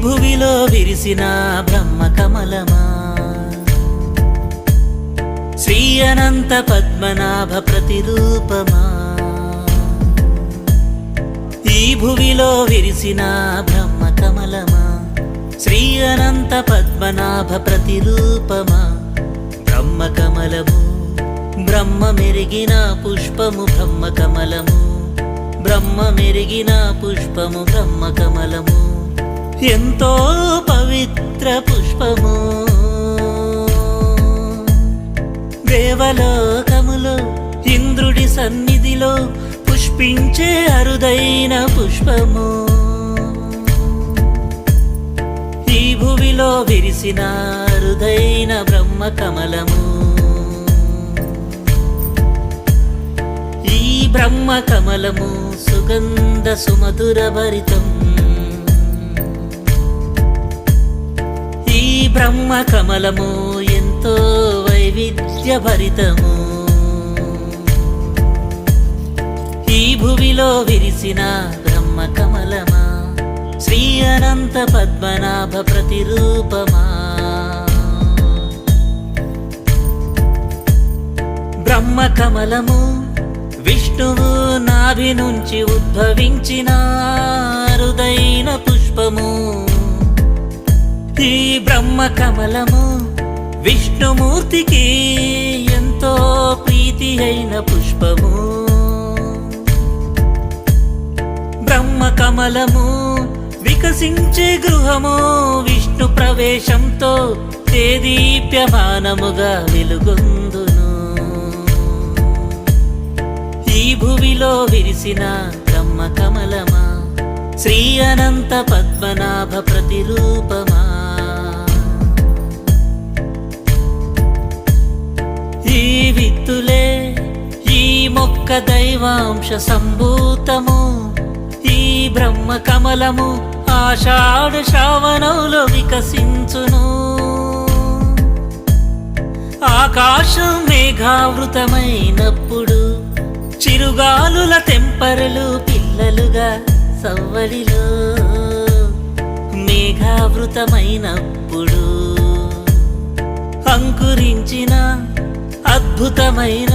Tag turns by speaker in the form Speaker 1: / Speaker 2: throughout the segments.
Speaker 1: భువిలో విరిసిన బ్రహ్మ కమలమా, శ్రీ అనంత పద్మనాభ ప్రతిరూపమా. ఈ భువిలో విరిసిన బ్రహ్మ కమలమా, శ్రీ అనంత పద్మనాభ ప్రతిరూపమా. బ్రహ్మ కమలము బ్రహ్మ మెరిగిన పుష్పము, బ్రహ్మ కమలము బ్రహ్మ మెరిగిన పుష్పము, బ్రహ్మ కమలము ఎంతో పవిత్ర పుష్పము. దేవలోకములో ఇంద్రుడి సన్నిధిలో పుష్పించే అరుదైన పుష్పము. ఈ భువిలో విరిసిన అరుదైన బ్రహ్మ కమలము. ఈ బ్రహ్మ కమలము సుగంధ సుమధుర భరితం. ఈ బ్రహ్మ కమలము ఎంతో వైవిధ్య భరితము. ఈ భువిలో విరిసిన బ్రహ్మ కమలమా, శ్రీ అనంత పద్మనాభ ప్రతిరూపమా. బ్రహ్మ కమలము విష్ణువు నాభి నుంచి ఉద్భవించిన అరుదైన పుష్పము. ఈ బ్రహ్మ కమలము విష్ణుమూర్తికి ఎంతో ప్రీతి అయిన పుష్పము. బ్రహ్మ కమలము వికసించే గృహము, విష్ణు ప్రవేశంతో దేదీప్యమానముగా వెలుగొందును. ఈ భువిలో విరిసిన బ్రహ్మ కమలమా, శ్రీ అనంత పద్మనాభ ప్రతిరూపమా. ఈ విత్తులే ఈ మొక్క దైవాంశ సంభూతము. ఈ బ్రహ్మ కమలము ఆషాఢ శ్రావణంలో వికసించును. ఆకాశం మేఘావృతమైనప్పుడు చిరుగాలుల తెంపరలు పిల్లలుగా సవ్వడిలో. మేఘావృతమైనప్పుడు అంకురించిన అద్భుతమైన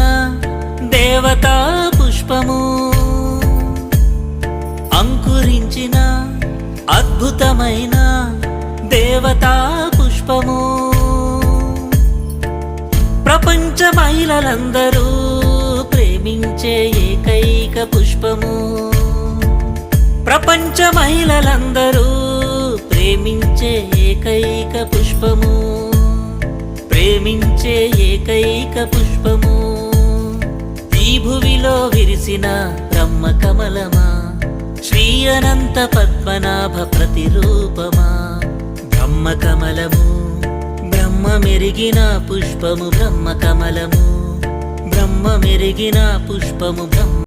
Speaker 1: దేవతా పుష్పము. అంకురించిన అద్భుతమైన దేవతా పుష్పము. ప్రపంచ మహిళలందరూ ప్రేమించే ఏకైక పుష్పము. ప్రపంచ మహిళలందరూ ప్రేమించే ఏకైక పుష్పము. ప్రేమించే ఏకైక పుష్పము. ఈ భువిలో విరిసిన బ్రహ్మ కమలమా, శ్రీ అనంత పద్మనాభ ప్రతిరూపమా. బ్రహ్మ కమలము బ్రహ్మ మెరిగిన పుష్పము, బ్రహ్మ కమలము బ్రహ్మ మెరిగిన పుష్పము, బ్రహ్మ